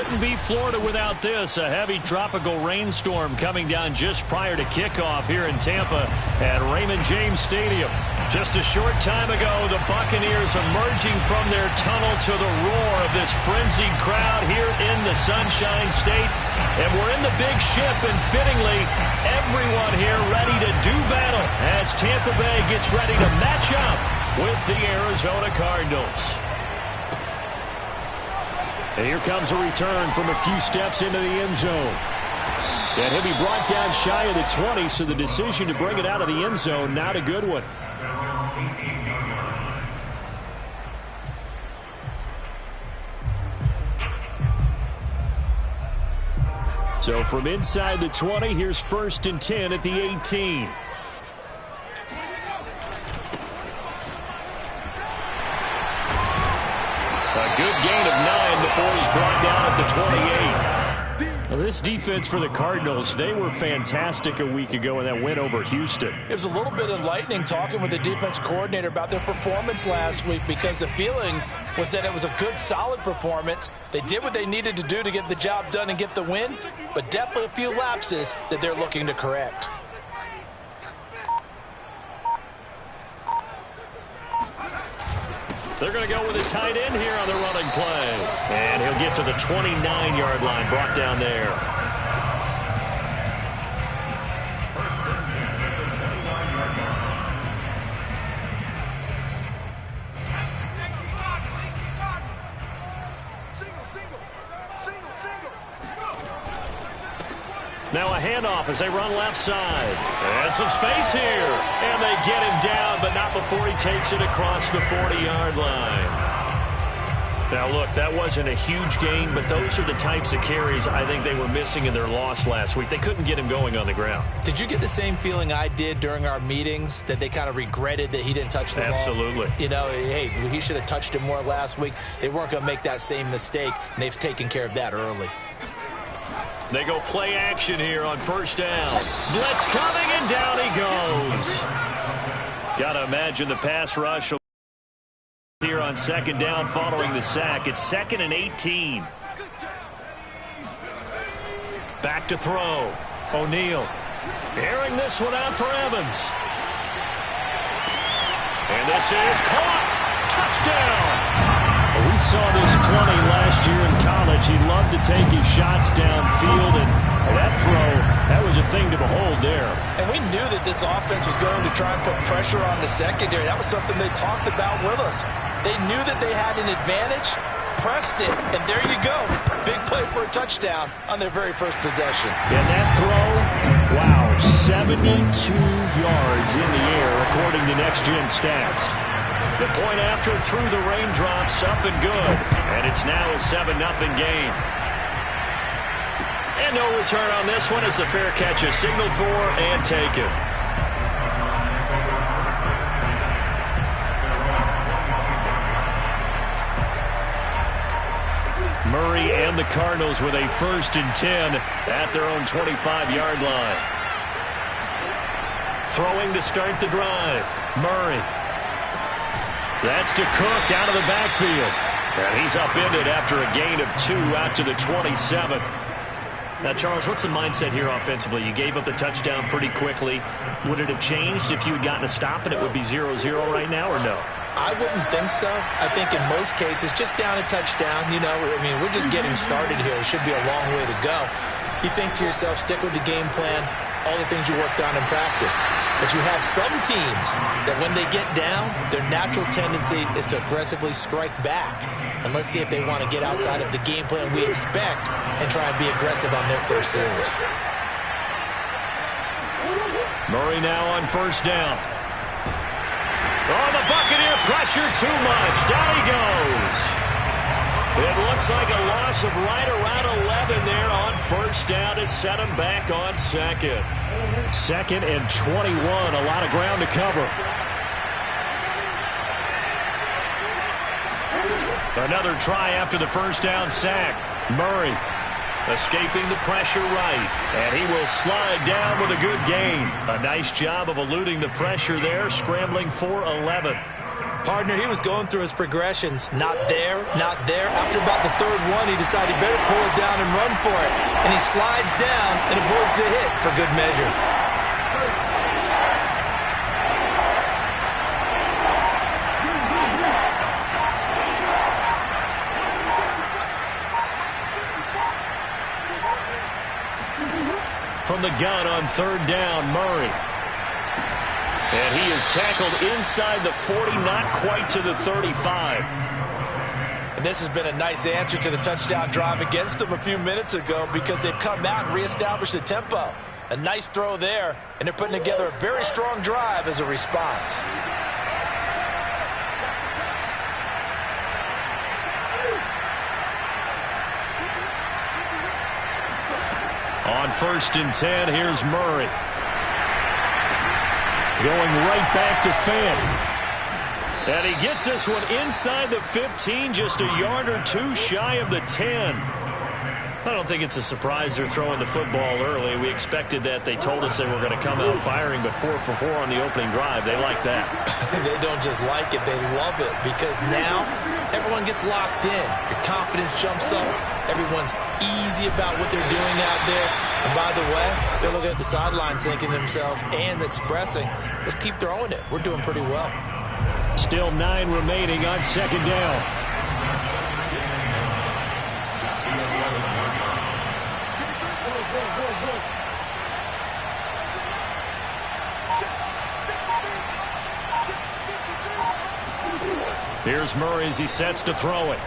wouldn't be Florida without this. A heavy tropical rainstorm coming down just prior to kickoff here in Tampa at Raymond James Stadium. Just a short time ago, the Buccaneers emerging from their tunnel to the roar of this frenzied crowd here in the Sunshine State. And we're in the big ship, and fittingly, everyone here ready to do battle as Tampa Bay gets ready to match up with the Arizona Cardinals. And here comes a return from a few steps into the end zone. And he'll be brought down shy of the 20, so the decision to bring it out of the end zone, not a good one. So from inside the 20, here's 1st and 10 at the 18. A good gain of 9 before he's brought down at the 28. Well, this defense for the Cardinals, they were fantastic a week ago in that win over Houston. It was a little bit enlightening talking with the defense coordinator about their performance last week, because the feeling was that it was a good, solid performance. They did what they needed to do to get the job done and get the win, but definitely a few lapses that they're looking to correct. They're going to go with a tight end here on the running play. And he'll get to the 29-yard line, brought down there. First and 10 at the 29-yard line. Now a handoff as they run left side. And some space here. And they get him down, but not before he takes it across the 40-yard line. Now, look, that wasn't a huge gain, but those are the types of carries I think they were missing in their loss last week. They couldn't get him going on the ground. Did you get the same feeling I did during our meetings, that they kind of regretted that he didn't touch the ball? Absolutely. You know, hey, he should have touched it more last week. They weren't going to make that same mistake, and they've taken care of that early. They go play action here on 1st down. Blitz coming, and down he goes. Got to imagine the pass rush here on 2nd down following the sack. It's 2nd and 18. Back to throw. O'Neal airing this one out for Evans. And this is caught. Touchdown. We saw this plenty last year in college. He loved to take his shots downfield, and that throw, that was a thing to behold there. And we knew that this offense was going to try and put pressure on the secondary. That was something they talked about with us. They knew that they had an advantage, pressed it, and there you go. Big play for a touchdown on their very first possession. And that throw, wow, 72 yards in the air according to Next Gen Stats. The point after through the raindrops, up and good. And it's now a 7-0 game. And no return on this one as the fair catch is signaled for and taken. Murray and the Cardinals with a 1st and 10 at their own 25-yard line. Throwing to start the drive. Murray. That's to Cook out of the backfield. And he's upended after a gain of 2 out to the 27. Now, Charles, what's the mindset here offensively? You gave up the touchdown pretty quickly. Would it have changed if you had gotten a stop and it would be 0-0 right now, or no? I wouldn't think so. I think in most cases, just down a touchdown, you know, I mean, we're just getting started here. It should be a long way to go. You think to yourself, stick with the game plan, all the things you worked on in practice. But you have some teams that when they get down, their natural tendency is to aggressively strike back. And let's see if they want to get outside of the game plan we expect and try and be aggressive on their first series. Murray now on 1st down. Oh, the Buccaneer pressure too much. Down he goes. It looks like a loss of right around 11 there on 1st down to set him back on 2nd. 2nd and 21. A lot of ground to cover. Another try after the 1st down sack. Murray escaping the pressure right. And he will slide down with a good gain. A nice job of eluding the pressure there, scrambling for 11. Partner, he was going through his progressions. Not there, not there. After about the third one, he decided he better pull it down and run for it. And he slides down and avoids the hit for good measure. From the gun on third down, Murray. And he is tackled inside the 40, not quite to the 35. And this has been a nice answer to the touchdown drive against them a few minutes ago because they've come out and reestablished the tempo. A nice throw there, and they're putting together a very strong drive as a response. On 1st and 10, here's Murray. Going right back to Fant. And he gets this one inside the 15, just a yard or two shy of the 10. I don't think it's a surprise they're throwing the football early. We expected that. They told us they were going to come out firing, but 4 for 4 on the opening drive. They like that. They don't just like it, they love it, because now everyone gets locked in. Your confidence jumps up. Everyone's easy about what they're doing out there. And by the way, they're looking at the sideline thinking to themselves and expressing, let's keep throwing it. We're doing pretty well. Still 9 remaining on second down. Here's Murray as he sets to throw it.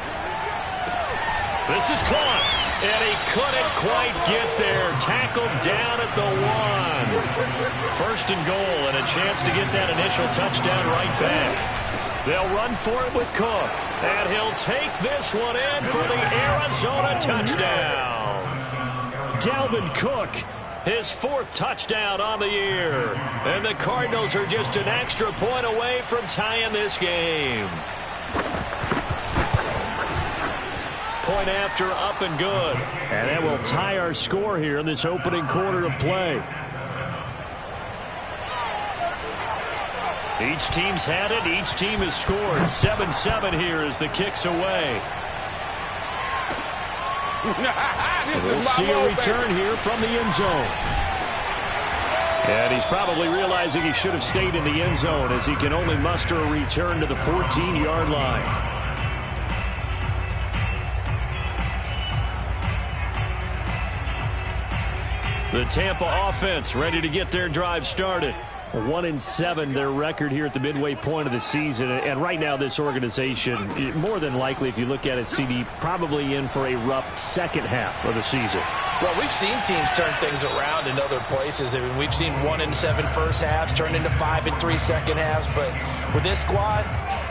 This is caught, and he couldn't quite get there. Tackled down at the 1. 1st and goal, and a chance to get that initial touchdown right back. They'll run for it with Cook, and he'll take this one in for the Arizona touchdown. Dalvin Cook, his 4th touchdown on the year. And the Cardinals are just an extra point away from tying this game. Point after, up and good. And that will tie our score here in this opening quarter of play. Each team's had it. Each team has scored. 7-7 here as the kick's away. We'll see a return here from the end zone. And he's probably realizing he should have stayed in the end zone as he can only muster a return to the 14-yard line. The Tampa offense ready to get their drive started. 1-7 their record here at the midway point of the season. And right now this organization, more than likely if you look at it, CD, probably in for a rough second half of the season. Well, we've seen teams turn things around in other places. I mean, we've seen 1-7 first halves turn into 5-3 second halves. But with this squad,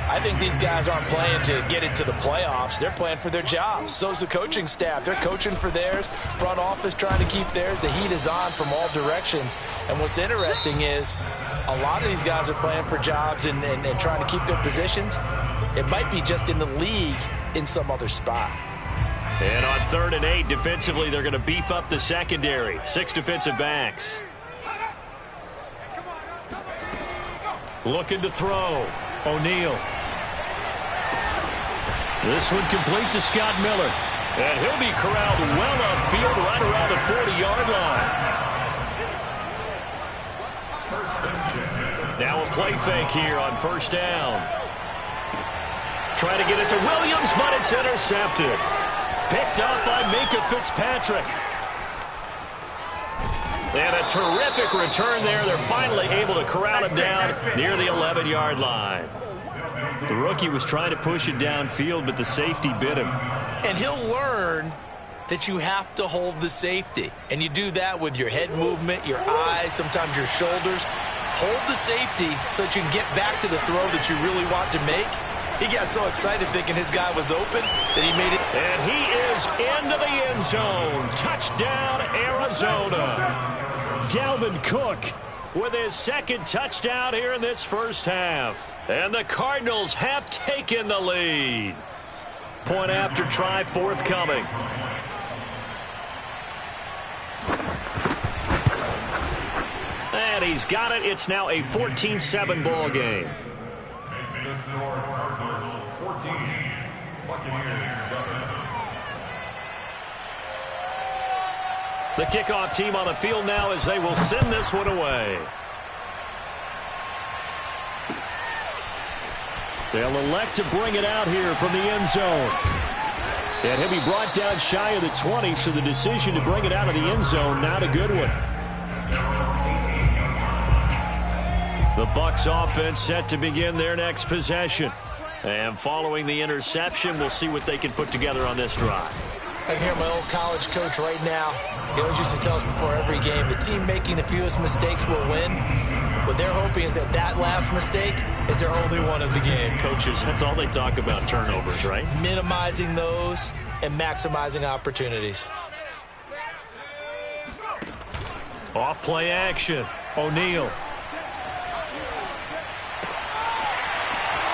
I think these guys aren't playing to get into the playoffs. They're playing for their jobs. So's the coaching staff. They're coaching for theirs. Front office trying to keep theirs. The heat is on from all directions. And what's interesting is a lot of these guys are playing for jobs and trying to keep their positions. It might be just in the league in some other spot. And on 3rd and 8, defensively, they're going to beef up the secondary. 6 defensive backs. Looking to throw. O'Neal. This one complete to Scott Miller. And he'll be corralled well upfield right around the 40-yard line. Now a play fake here on 1st down. Trying to get it to Williams, but it's intercepted. Picked up by Minkah Fitzpatrick. And a terrific return there. They're finally able to corral him down near the 11-yard line. The rookie was trying to push it downfield, but the safety bit him. And he'll learn that you have to hold the safety. And you do that with your head movement, your eyes, sometimes your shoulders. Hold the safety so that you can get back to the throw that you really want to make. He got so excited thinking his guy was open that he made it. And he is into the end zone. Touchdown, Arizona. Dalvin Cook with his 2nd touchdown here in this first half. And the Cardinals have taken the lead. Point after try forthcoming. And he's got it. It's now a 14-7 ball game. the score, Cardinals 14, Buccaneers 7. The kickoff team on the field now as they will send this one away. They'll elect to bring it out here from the end zone. And he'll be brought down shy of the 20, so the decision to bring it out of the end zone, not a good one. The Bucs offense set to begin their next possession. And following the interception, we'll see what they can put together on this drive. I can hear my old college coach right now. He always used to tell us before every game, the team making the fewest mistakes will win. What they're hoping is that that last mistake is their only one of the game. Coaches, that's all they talk about, turnovers, right? Minimizing those and maximizing opportunities. Off play action. O'Neal.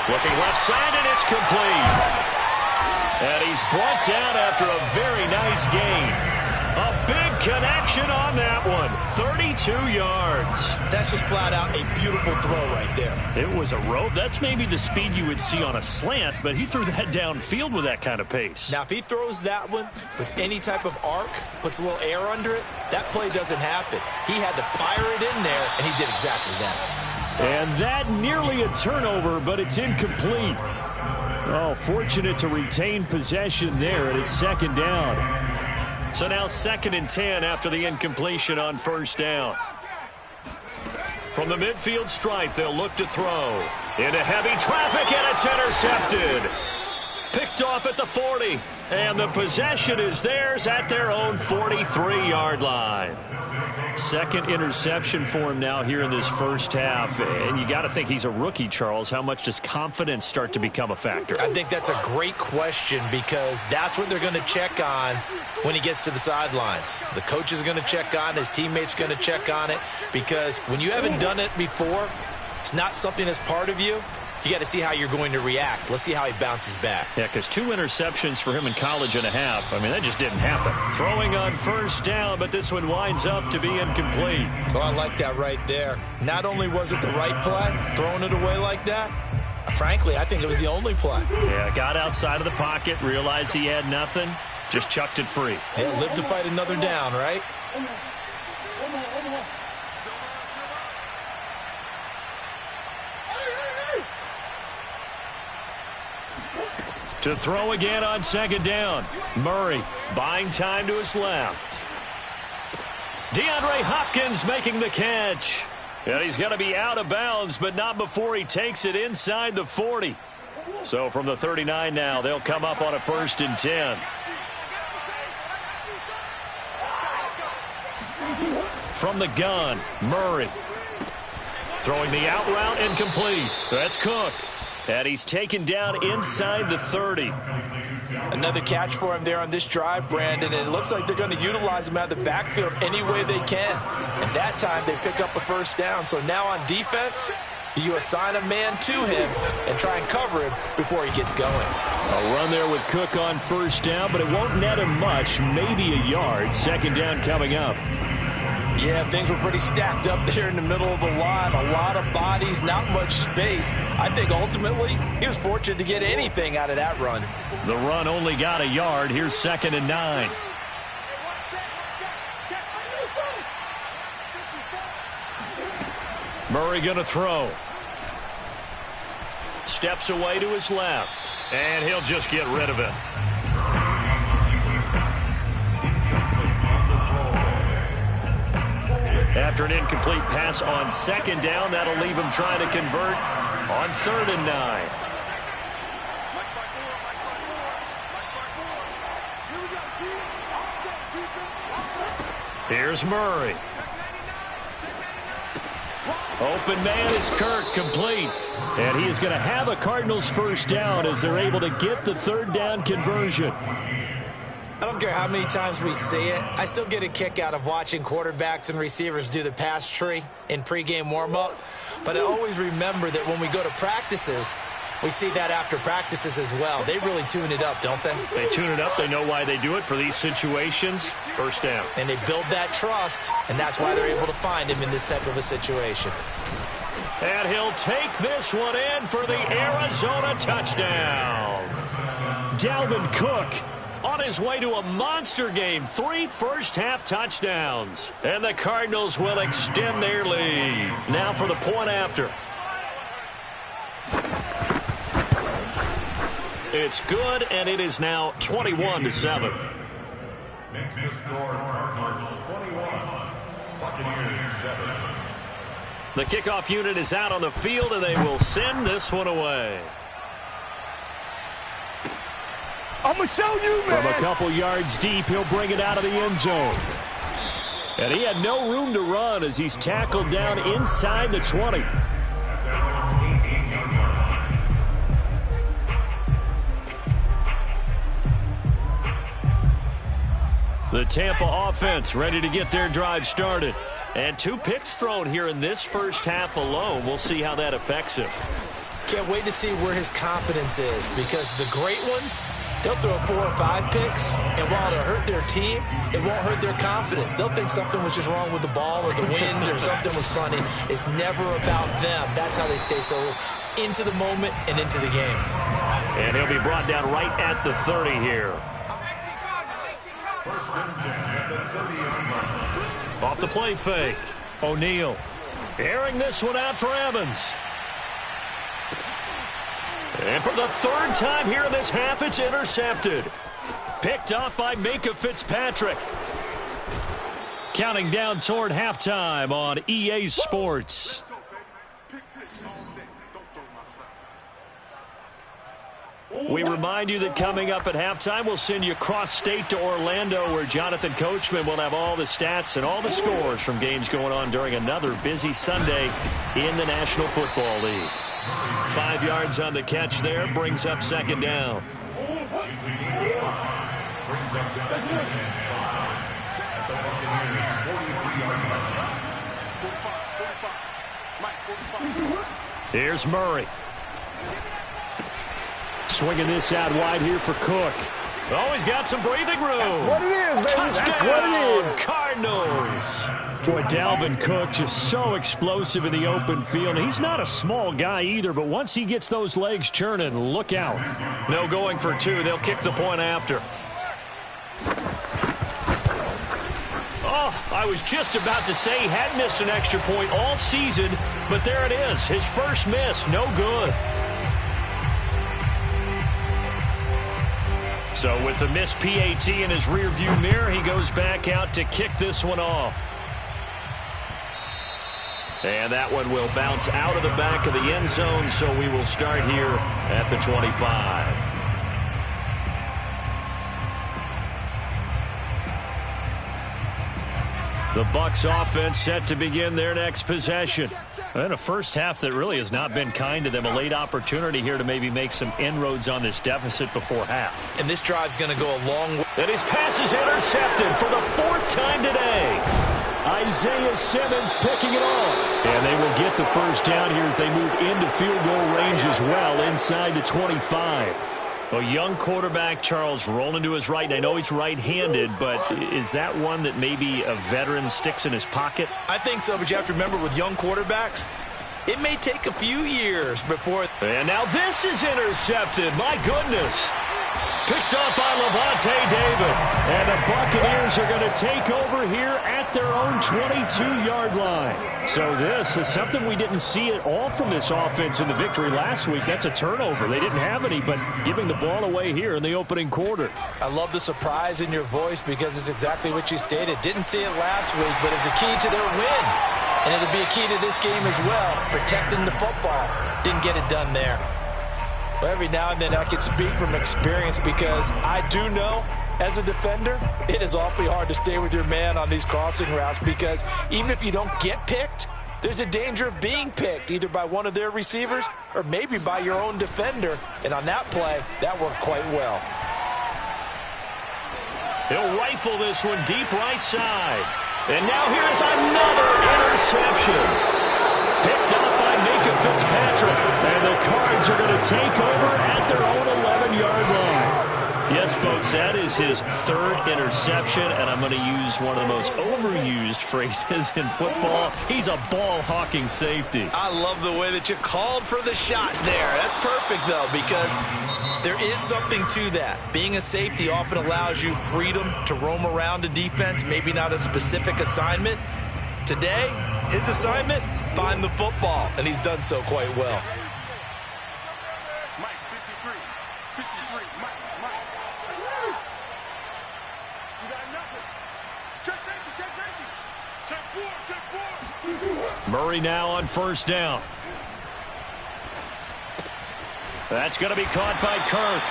Looking left side, and it's complete. And he's brought down after a very nice gain. A big connection on that one. 32 yards. That's just flat out a beautiful throw right there. It was a rope. That's maybe the speed you would see on a slant, but he threw that downfield with that kind of pace. Now, if he throws that one with any type of arc, puts a little air under it, that play doesn't happen. He had to fire it in there, and he did exactly that. And that nearly a turnover, but it's incomplete. Oh, fortunate to retain possession there, and it's second down. So now 2nd and 10 after the incompletion on first down. From the midfield stripe, they'll look to throw. Into heavy traffic, and it's intercepted. Picked off at the 40. And the possession is theirs at their own 43-yard line. Second interception for him now here in this first half. And you got to think he's a rookie, Charles. How much does confidence start to become a factor? I think that's a great question because that's what they're going to check on when he gets to the sidelines. The coach is going to check on, his teammates are going to check on it because when you haven't done it before, it's not something that's part of you. You got to see how you're going to react. Let's see how he bounces back. Yeah, because 2 interceptions for him in college and a half. I mean, that just didn't happen. Throwing on first down, but this one winds up to be incomplete. So I like that right there. Not only was it the right play, throwing it away like that, frankly, I think it was the only play. Yeah, got outside of the pocket, realized he had nothing, just chucked it free. Yeah, live to fight another down, right? To throw again on second down. Murray buying time to his left. DeAndre Hopkins making the catch. And he's going to be out of bounds, but not before he takes it inside the 40. So from the 39 now, they'll come up on a 1st and 10. From the gun, Murray. Throwing the out route incomplete. That's Cook. And he's taken down inside the 30. Another catch for him there on this drive, Brandon, and it looks like they're going to utilize him out of the backfield any way they can. And that time they pick up a first down. So now on defense, you assign a man to him and try and cover him before he gets going. A run there with Cook on first down, but it won't net him much, maybe a yard. Second down coming up. Yeah, things were pretty stacked up there in the middle of the line. A lot of bodies, not much space. I think ultimately he was fortunate to get anything out of that run. The run only got a yard. Here's 2nd and 9. Murray going to throw. Steps away to his left. And he'll just get rid of it. After an incomplete pass on second down, that'll leave him trying to convert on 3rd and 9. Here's Murray. Open man is Kirk, complete. And he is going to have a Cardinals first down as they're able to get the 3rd down conversion. I don't care how many times we see it. I still get a kick out of watching quarterbacks and receivers do the pass tree in pregame warm-up. But I always remember that when we go to practices, we see that after practices as well. They really tune it up, don't they? They tune it up. They know why they do it for these situations. First down. And they build that trust, and that's why they're able to find him in this type of a situation. And he'll take this one in for the Arizona touchdown. Dalvin Cook on his way to a monster game. 3 first-half touchdowns. And the Cardinals will extend their lead. Now for the point after. It's good, and it is now 21-7. Makes the score Cardinals 21, Buccaneers 7. The kickoff unit is out on the field, and they will send this one away. I'm going to show you, man. From a couple yards deep, he'll bring it out of the end zone. And he had no room to run as he's tackled down inside the 20. The Tampa offense ready to get their drive started. And 2 picks thrown here in this first half alone. We'll see how that affects him. Can't wait to see where his confidence is, because the great ones, they'll throw 4 or 5 picks, and while it'll hurt their team, it won't hurt their confidence. They'll think something was just wrong with the ball or the wind or something was funny. It's never about them. That's how they stay so into the moment and into the game. And he'll be brought down right at the 30 here. First and 10 at the 30-yard line. Off the play fake. O'Neal airing this one out for Evans. And for the 3rd time here in this half, it's intercepted. Picked off by Minka Fitzpatrick. Counting down toward halftime on EA Sports. We remind you that coming up at halftime, we'll send you cross-state to Orlando, where Jonathan Coachman will have all the stats and all the scores from games going on during another busy Sunday in the National Football League. 5 yards on the catch there, brings up 2nd down. Brings up 2nd and 5 at the Buccaneers' 43-yard line. Here's Murray. Swinging this out wide here for Cook. Oh, he's got some breathing room. That's what it is, baby. Touchdown, That's what it is. Cardinals. Boy, Dalvin Cook just so explosive in the open field. He's not a small guy either, but once he gets those legs churning, look out. No going for 2. They'll kick the point after. Oh, I was just about to say he had missed an extra point all season, but there it is. His first miss, no good. So with the missed PAT in his rearview mirror, he goes back out to kick this one off. And that one will bounce out of the back of the end zone, so we will start here at the 25. The Bucs offense set to begin their next possession. And a first half that really has not been kind to them. A late opportunity here to maybe make some inroads on this deficit before half. And this drive's going to go a long way. And his pass is intercepted for the 4th time today. Isaiah Simmons picking it off. And they will get the first down here as they move into field goal range as well inside the 25. A young quarterback, Charles, rolling to his right. And I know he's right-handed, but is that one that maybe a veteran sticks in his pocket? I think so, but you have to remember with young quarterbacks, it may take a few years before. And now this is intercepted. My goodness. Picked up by Levante David. And the Buccaneers are going to take over here at their own 22-yard line. So this is something we didn't see at all from this offense in the victory last week. That's a turnover. They didn't have any, but giving the ball away here in the opening quarter. I love the surprise in your voice because it's exactly what you stated. Didn't see it last week, but it's a key to their win. And it'll be a key to this game as well, protecting the football. Didn't get it done there. Well, every now and then I can speak from experience because I do know as a defender, it is awfully hard to stay with your man on these crossing routes because even if you don't get picked, there's a danger of being picked either by one of their receivers or maybe by your own defender. And on that play, that worked quite well. He'll rifle this one deep right side. And now here's another interception. Picked up by Minka Fitzpatrick. And the Cards are going to take over at their own 11-yard line. Yes, folks, that is his third interception, and I'm going to use one of the most overused phrases in football. He's a ball-hawking safety. I love the way that you called for the shot there. That's perfect, though, because there is something to that. Being a safety often allows you freedom to roam around a defense, maybe not a specific assignment. Today, his assignment, find the football, and he's done so quite well. Murray now on first down. That's going to be caught by Kirk.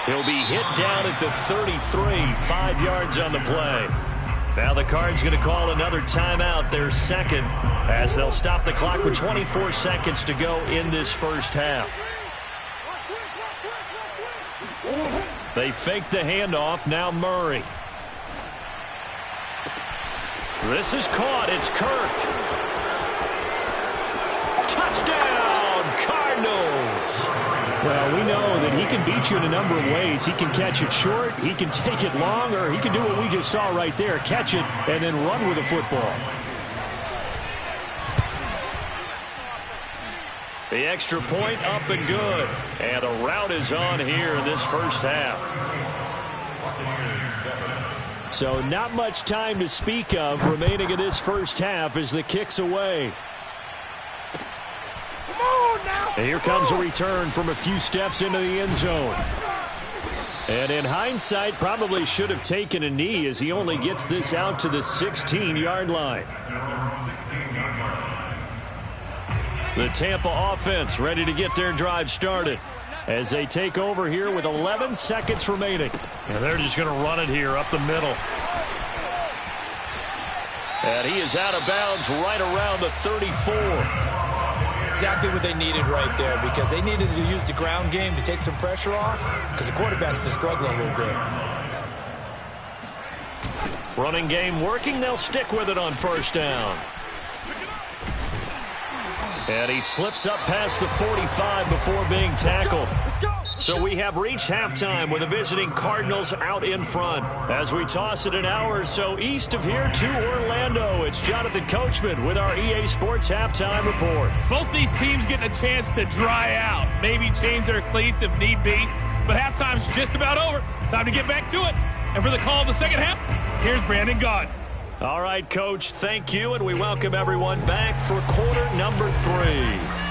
He'll be hit down at the 33, 5 yards on the play. Now the Cards going to call another timeout, their second, as they'll stop the clock with 24 seconds to go in this first half. They fake the handoff, now Murray. This is caught, it's Kirk. Touchdown, Cardinals! Well, we know that he can beat you in a number of ways. He can catch it short, he can take it long, or he can do what we just saw right there, catch it and then run with the football. The extra point up and good. And a rout is on here in this first half. So not much time to speak of remaining in this first half as the kick's away. And here comes a return from a few steps into the end zone. And in hindsight, probably should have taken a knee as he only gets this out to the 16-yard line. The Tampa offense ready to get their drive started as they take over here with 11 seconds remaining. And they're just going to run it here up the middle. And he is out of bounds right around the 34. Exactly what they needed right there, because they needed to use the ground game to take some pressure off, because the quarterback's been struggling a little bit. Running game working. They'll stick with it on first down. And he slips up past the 45 before being tackled. So we have reached halftime with the visiting Cardinals out in front. As we toss it an hour or so east of here to Orlando, it's Jonathan Coachman with our EA Sports Halftime Report. Both these teams getting a chance to dry out, maybe change their cleats if need be. But halftime's just about over. Time to get back to it. And for the call of the second half, here's Brandon Gaud. All right, Coach, thank you, and we welcome everyone back for quarter number 3.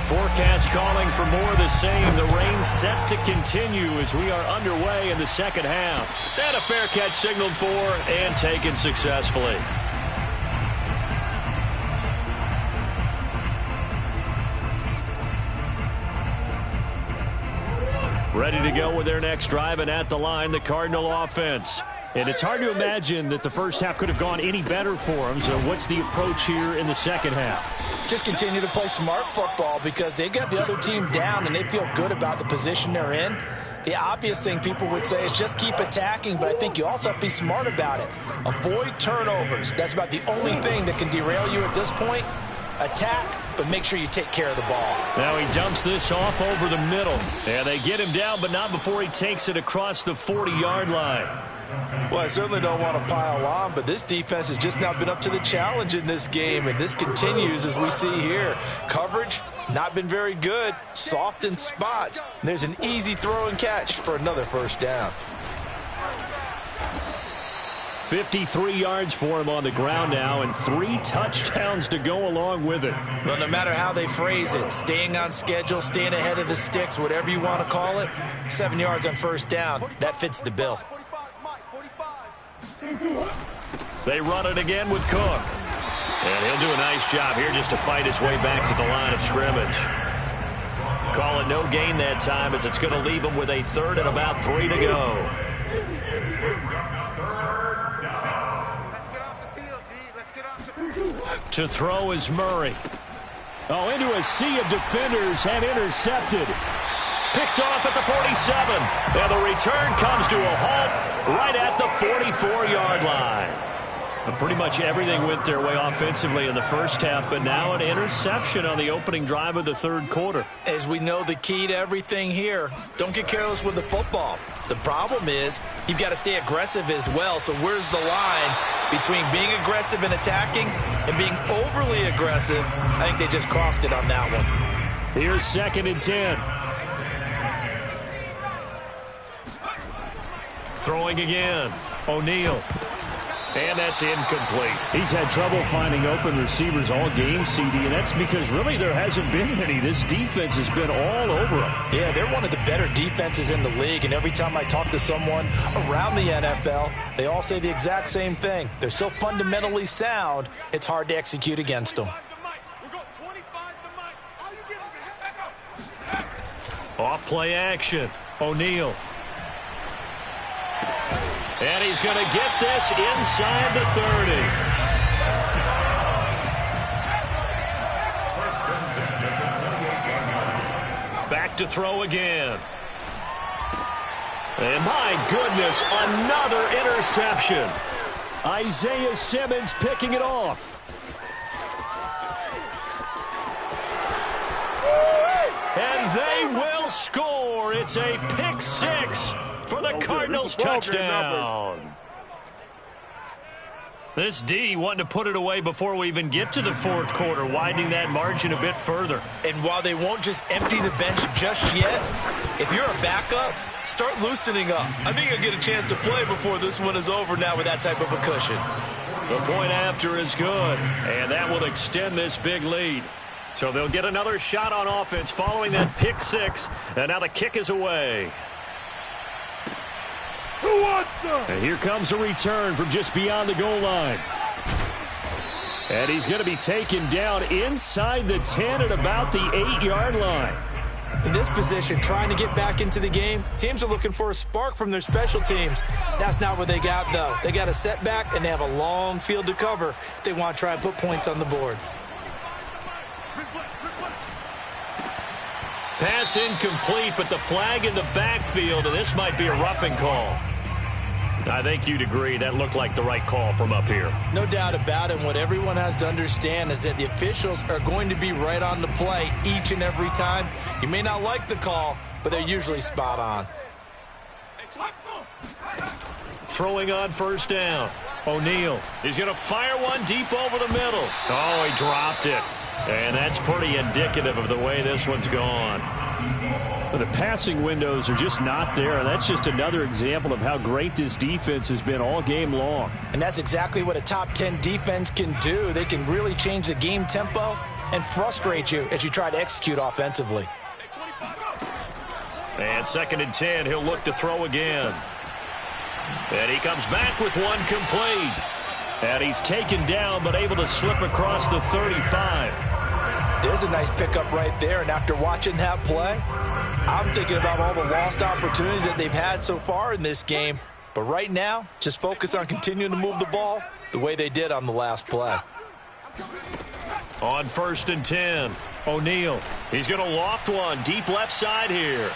Forecast calling for more of the same. The rain set to continue as we are underway in the second half. And a fair catch signaled for and taken successfully. Ready to go with their next drive, and at the line, the Cardinal offense. And it's hard to imagine that the first half could have gone any better for them. So what's the approach here in the second half? Just continue to play smart football, because they got the other team down and they feel good about the position they're in. The obvious thing people would say is just keep attacking, but I think you also have to be smart about it. Avoid turnovers. That's about the only thing that can derail you at this point. Attack, but make sure you take care of the ball. Now he dumps this off over the middle. And they get him down, but not before he takes it across the 40-yard line. Well, I certainly don't want to pile on, but this defense has just not been up to the challenge in this game, and this continues as we see here. Coverage, not been very good, soft in spots. There's an easy throw and catch for another first down. 53 yards for him on the ground now, and 3 touchdowns to go along with it. Well, no matter how they phrase it, staying on schedule, staying ahead of the sticks, whatever you want to call it, 7 yards on first down, that fits the bill. They run it again with Cook. And he'll do a nice job here just to fight his way back to the line of scrimmage. Call it no gain that time, as it's going to leave him with a third and about 3 to go. To throw is Murray. Oh, into a sea of defenders and intercepted. Picked off at the 47. And the return comes to a halt right at the 44-yard line. Pretty much everything went their way offensively in the first half, but now an interception on the opening drive of the third quarter. As we know, the key to everything here, don't get careless with the football. The problem is you've got to stay aggressive as well. So where's the line between being aggressive and attacking and being overly aggressive? I think they just crossed it on that one. Here's 2nd and 10. Throwing again. O'Neal. And that's incomplete. He's had trouble finding open receivers all game, CD, and that's because really there hasn't been many. This defense has been all over them. Yeah, they're one of the better defenses in the league, and every time I talk to someone around the NFL, they all say the exact same thing. They're so fundamentally sound, it's hard to execute against them. Off play action. O'Neal. And he's going to get this inside the 30. Back to throw again. And my goodness, another interception. Isaiah Simmons picking it off. And they will score. It's a pick six for the Cardinals touchdown. This D wanting to put it away before we even get to the fourth quarter, widening that margin a bit further. And while they won't just empty the bench just yet, if you're a backup, start loosening up. I think you'll get a chance to play before this one is over now with that type of a cushion. The point after is good, and that will extend this big lead. So they'll get another shot on offense following that pick six, and now the kick is away. Who wants some? And here comes a return from just beyond the goal line. And he's going to be taken down inside the 10 at about the 8-yard line. In this position, trying to get back into the game, teams are looking for a spark from their special teams. That's not what they got, though. They got a setback, and they have a long field to cover if they want to try and put points on the board. Pass incomplete, but the flag in the backfield, and this might be a roughing call. I think you'd agree that looked like the right call from up here. No doubt about it. What everyone has to understand is that the officials are going to be right on the play each and every time. You may not like the call, but they're usually spot on. Throwing on first down. O'Neal. He's going to fire one deep over the middle. Oh, he dropped it. And that's pretty indicative of the way this one's gone. The passing windows are just not there, and that's just another example of how great this defense has been all game long. And that's exactly what a top 10 defense can do. They can really change the game tempo and frustrate you as you try to execute offensively. And 2nd and 10, he'll look to throw again. And he comes back with one complete. And he's taken down, but able to slip across the 35. There's a nice pickup right there, and after watching that play, I'm thinking about all the lost opportunities that they've had so far in this game. But right now, just focus on continuing to move the ball the way they did on the last play. On 1st and 10, O'Neal. He's going to loft one deep left side here.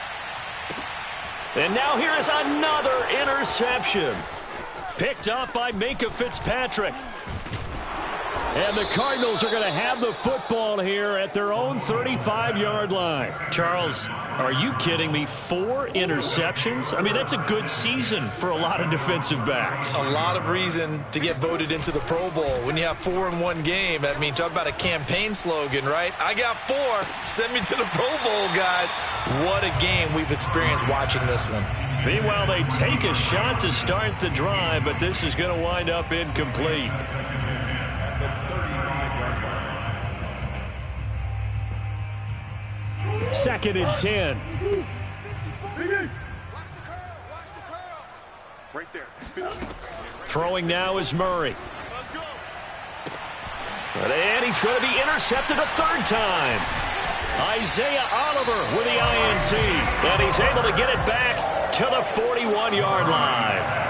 And now here is another interception. Picked up by Minkah Fitzpatrick. And the Cardinals are going to have the football here at their own 35-yard line. Charles, are you kidding me? 4 interceptions? I mean, that's a good season for a lot of defensive backs. A lot of reason to get voted into the Pro Bowl when you have 4 in one game. I mean, talk about a campaign slogan, right? I got 4. Send me to the Pro Bowl, guys. What a game we've experienced watching this one. Meanwhile, they take a shot to start the drive, but this is going to wind up incomplete. Second and 10. Right there. Throwing now is Murray. And he's going to be intercepted a third time. Isaiah Oliver with the INT. And he's able to get it back to the 41-yard line.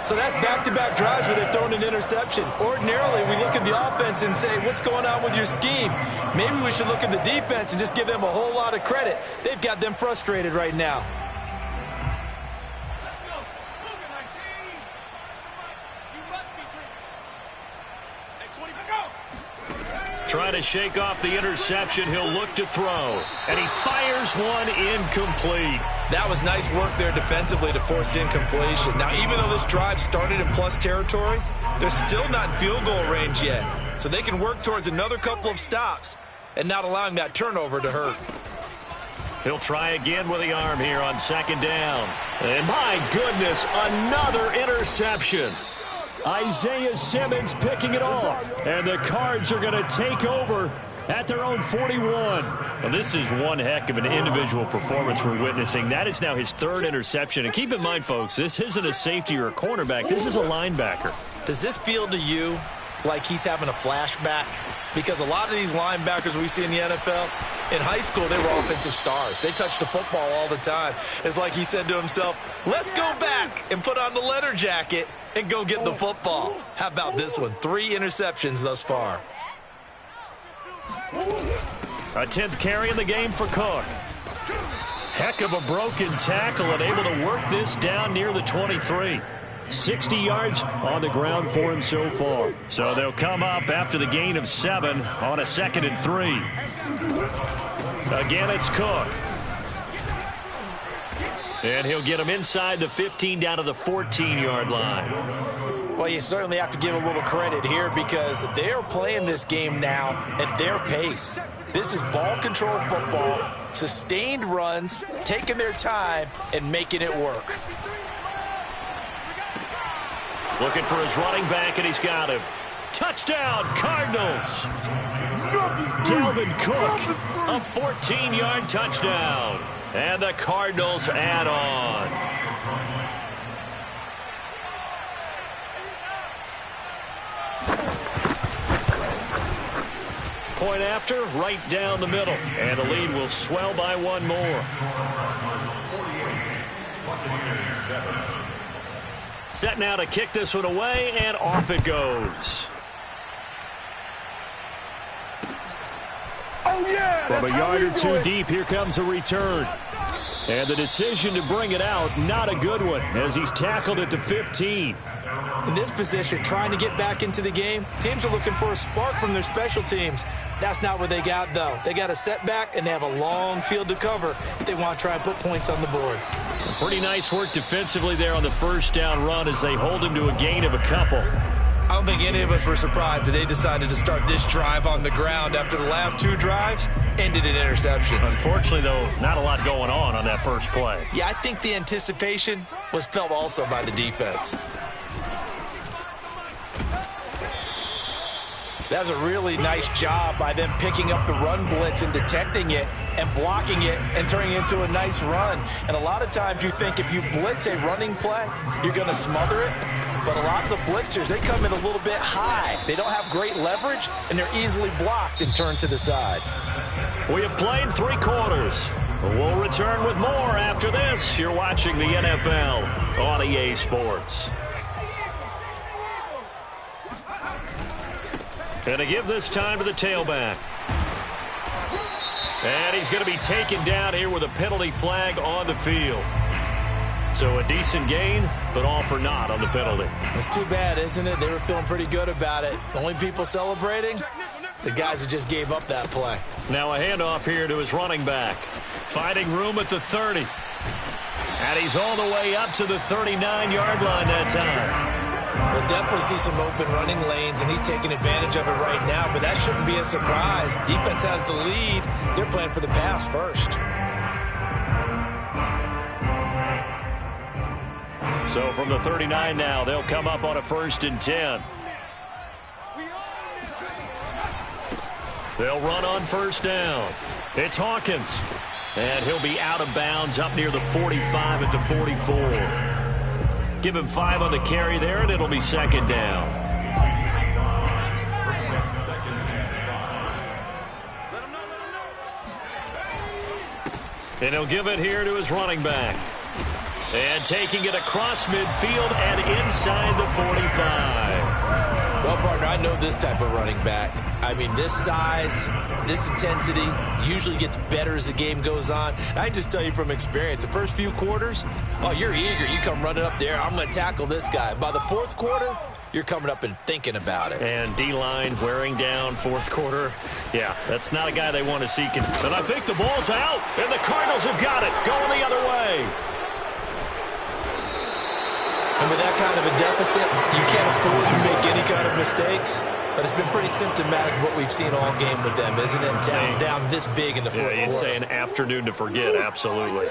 So that's back-to-back drives where they've thrown an interception. Ordinarily, we look at the offense and say, what's going on with your scheme? Maybe we should look at the defense and just give them a whole lot of credit. They've got them frustrated right now. Trying to shake off the interception. He'll look to throw. And he fires one incomplete. That was nice work there defensively to force incompletion. Now, even though this drive started in plus territory, they're still not in field goal range yet. So they can work towards another couple of stops and not allowing that turnover to hurt. He'll try again with the arm here on second down. And my goodness, another interception. Isaiah Simmons picking it off. And the Cards are going to take over at their own 41. Well, this is one heck of an individual performance we're witnessing. That is now his third interception. And keep in mind, folks, this isn't a safety or a cornerback. This is a linebacker. Does this feel to you like he's having a flashback? Because a lot of these linebackers we see in the NFL, in high school, they were offensive stars. They touched the football all the time. It's like he said to himself, let's go back and put on the leather jacket and go get the football. How about this one? 3 interceptions thus far. A 10th carry in the game for Cook. Heck of a broken tackle and able to work this down near the 23. 60 yards on the ground for him so far. So they'll come up after the gain of 7 on a 2nd and 3. Again, it's Cook. And he'll get him inside the 15 down to the 14-yard line. Well, you certainly have to give a little credit here because they are playing this game now at their pace. This is ball control football, sustained runs, taking their time, and making it work. Looking for his running back, and he's got him. Touchdown, Cardinals. Dalvin Cook, a 14-yard touchdown. And the Cardinals add on. Point after, right down the middle. And the lead will swell by one more. Set now to kick this one away, and off it goes. Oh, yeah! From a yard or two deep, here comes a return. And the decision to bring it out, not a good one, as he's tackled at the 15. In this position, trying to get back into the game, teams are looking for a spark from their special teams. That's not what they got, though. They got a setback, and they have a long field to cover if they want to try and put points on the board. Pretty nice work defensively there on the first down run as they hold him to a gain of a couple. I don't think any of us were surprised that they decided to start this drive on the ground after the last 2 drives ended in interceptions. Unfortunately, though, not a lot going on that first play. Yeah, I think the anticipation was felt also by the defense. That was a really nice job by them picking up the run blitz and detecting it and blocking it and turning it into a nice run. And a lot of times you think if you blitz a running play, you're going to smother it. But a lot of the blitzers, they come in a little bit high. They don't have great leverage, and they're easily blocked and turned to the side. We have played 3 quarters. We'll return with more after this. You're watching the NFL on EA Sports. And to give this time to the tailback. And he's going to be taken down here with a penalty flag on the field. So a decent gain, but all for naught on the penalty. It's too bad, isn't it? They were feeling pretty good about it. The only people celebrating, the guys who just gave up that play. Now a handoff here to his running back. Finding room at the 30. And he's all the way up to the 39-yard line that time. We'll definitely see some open running lanes, and he's taking advantage of it right now, but that shouldn't be a surprise. Defense has the lead. They're playing for the pass first. So from the 39 now, they'll come up on a 1st and 10. They'll run on 1st down. It's Hawkins. And he'll be out of bounds up near the 45 at the 44. Give him 5 on the carry there, and it'll be 2nd down. And he'll give it here to his running back. And taking it across midfield and inside the 45. Well, partner, I know this type of running back. I mean, this size, this intensity usually gets better as the game goes on. And I just tell you from experience, the first few quarters, oh, you're eager. You come running up there, I'm going to tackle this guy. By the 4th quarter, you're coming up and thinking about it. And D-line wearing down fourth quarter. Yeah, that's not a guy they want to see. But I think the ball's out, and the Cardinals have got it. Going the other way. And with that kind of a deficit, you can't afford to make any kind of mistakes. But it's been pretty symptomatic of what we've seen all game with them, isn't it? Down this big in the fourth quarter. You'd say an afternoon to forget, absolutely.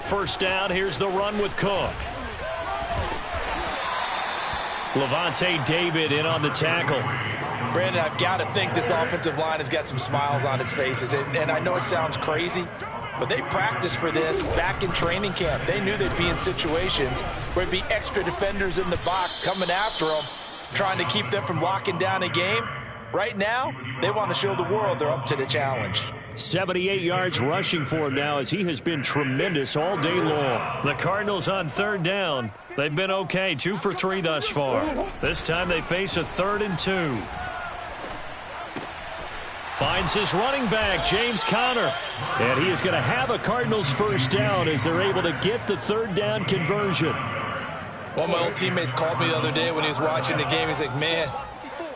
First down, here's the run with Cook. Levante David in on the tackle. Brandon, I've got to think this offensive line has got some smiles on its faces. And I know it sounds crazy, but they practiced for this back in training camp. They knew they'd be in situations where there'd be extra defenders in the box coming after them, trying to keep them from locking down a game. Right now, they want to show the world they're up to the challenge. 78 yards rushing for him now as he has been tremendous all day long. The Cardinals on third down. They've been okay, 2 for 3 thus far. This time they face a 3rd and 2. Finds his running back, James Conner. And he is going to have a Cardinals first down as they're able to get the 3rd down conversion. One of my old teammates called me the other day when he was watching the game. He's like, man,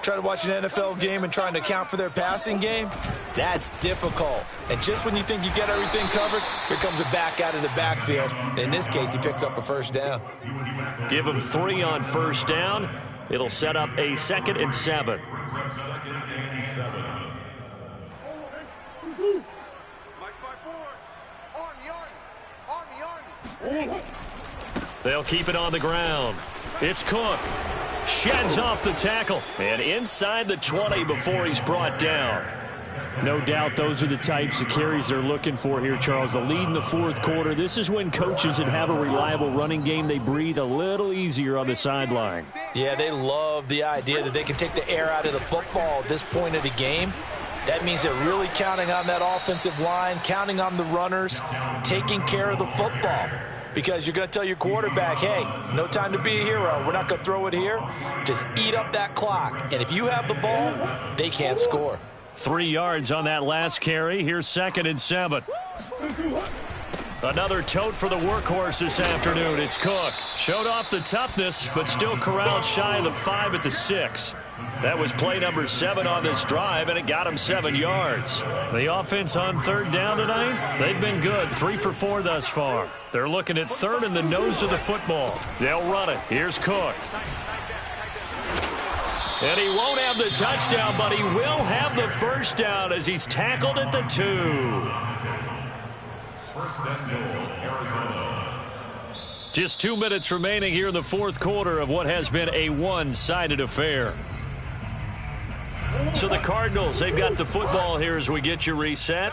trying to watch an NFL game and trying to account for their passing game, that's difficult. And just when you think you get everything covered, here comes a back out of the backfield. And in this case, he picks up a first down. Give him 3 on first down. It'll set up a 2nd and 7. They'll keep it on the ground. It's Cook. Sheds off the tackle. And inside the 20 before he's brought down. No doubt those are the types of carries they're looking for here, Charles. The lead in the fourth quarter. This is when coaches that have a reliable running game, they breathe a little easier on the sideline. Yeah, they love the idea that they can take the air out of the football at this point of the game. That means they're really counting on that offensive line, counting on the runners, taking care of the football. Because you're going to tell your quarterback, hey, no time to be a hero. We're not going to throw it here. Just eat up that clock. And if you have the ball, they can't score. 3 yards on that last carry. Here's 2nd and 7. Another tote for the workhorse this afternoon. It's Cook. Showed off the toughness, but still corralled shy of the 5 at the 6. That was play number 7 on this drive, and it got him 7 yards. The offense on third down tonight, they've been good. 3 for 4 thus far. They're looking at third in the nose of the football. They'll run it. Here's Cook. And he won't have the touchdown, but he will have the first down as he's tackled at the 2. First and goal, Arizona. Just 2 minutes remaining here in the fourth quarter of what has been a one-sided affair. So the Cardinals, they've got the football here as we get you reset.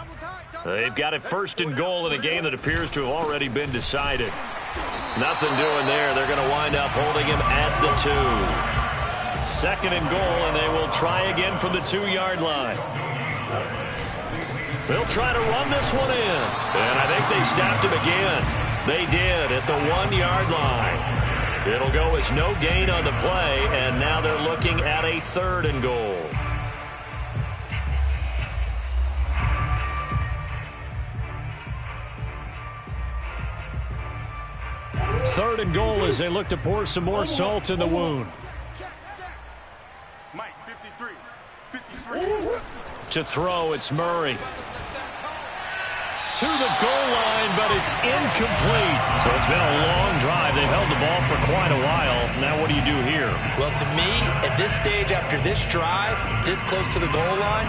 They've got it 1st and goal in a game that appears to have already been decided. Nothing doing there. They're going to wind up holding him at the 2. 2nd and goal, and they will try again from the 2-yard line. They'll try to run this one in. And I think they stopped him again. They did at the 1-yard line. It'll go as no gain on the play, and now they're looking at a 3rd and goal. Third and goal as they look to pour some more salt in the wound. Mike, 53. To throw, it's Murray. To the goal line, but it's incomplete. So it's been a long drive. They've held the ball for quite a while. Now what do you do here? Well, to me, at this stage, after this drive, this close to the goal line,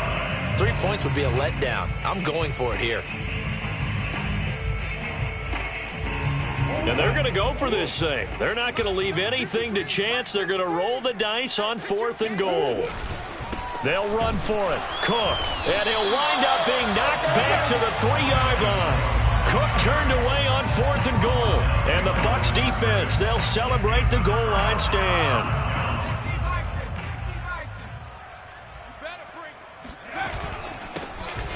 3 points would be a letdown. I'm going for it here. And they're going to go for this thing. They're not going to leave anything to chance. They're going to roll the dice on 4th and goal. They'll run for it. Cook. And he'll wind up being knocked back to the 3-yard line. Cook turned away on 4th and goal. And the Bucs defense, they'll celebrate the goal line stand.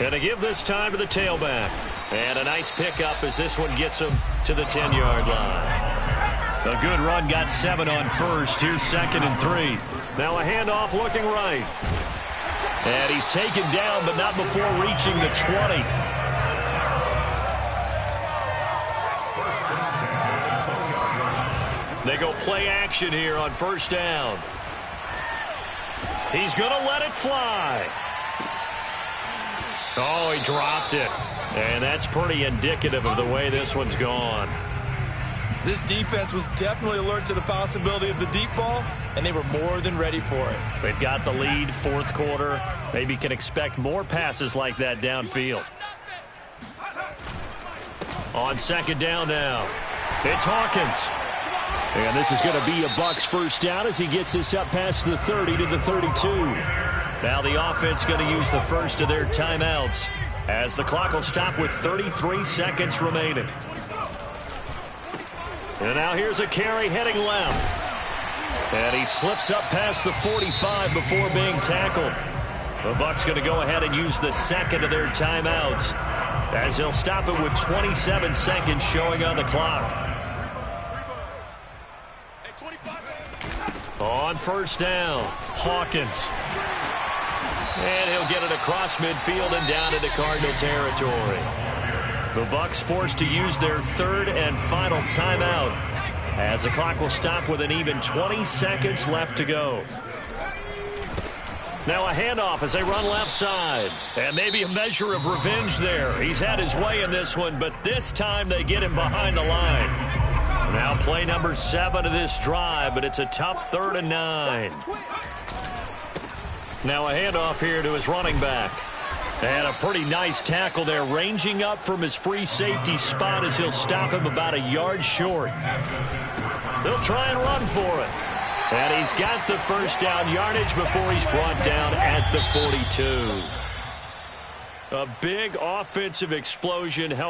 And to give this time to the tailback. And a nice pickup as this one gets him to the 10-yard line. A good run, got 7 on first. Here's 2nd and 3. Now a handoff looking right. And he's taken down, but not before reaching the 20. They go play action here on first down. He's going to let it fly. Oh, he dropped it. And that's pretty indicative of the way this one's gone. This defense was definitely alert to the possibility of the deep ball, and they were more than ready for it. They've got the lead, fourth quarter. Maybe can expect more passes like that downfield. On second down now, it's Hawkins. And this is going to be a Bucs first down as he gets this up past the 30 to the 32. Now the offense going to use the first of their timeouts as the clock will stop with 33 seconds remaining. And now here's a carry heading left. And he slips up past the 45 before being tackled. The Bucs going to go ahead and use the second of their timeouts as he'll stop it with 27 seconds showing on the clock. On first down, Hawkins. And he'll get it across midfield and down into Cardinal territory. The Bucs forced to use their third and final timeout as the clock will stop with an even 20 seconds left to go. Now a handoff as they run left side. And maybe a measure of revenge there. He's had his way in this one, but this time they get him behind the line. Now play number 7 of this drive, but it's a tough 3rd and 9. Now a handoff here to his running back. And a pretty nice tackle there, ranging up from his free safety spot as he'll stop him about a yard short. They'll try and run for it. And he's got the first down yardage before he's brought down at the 42. A big offensive explosion helped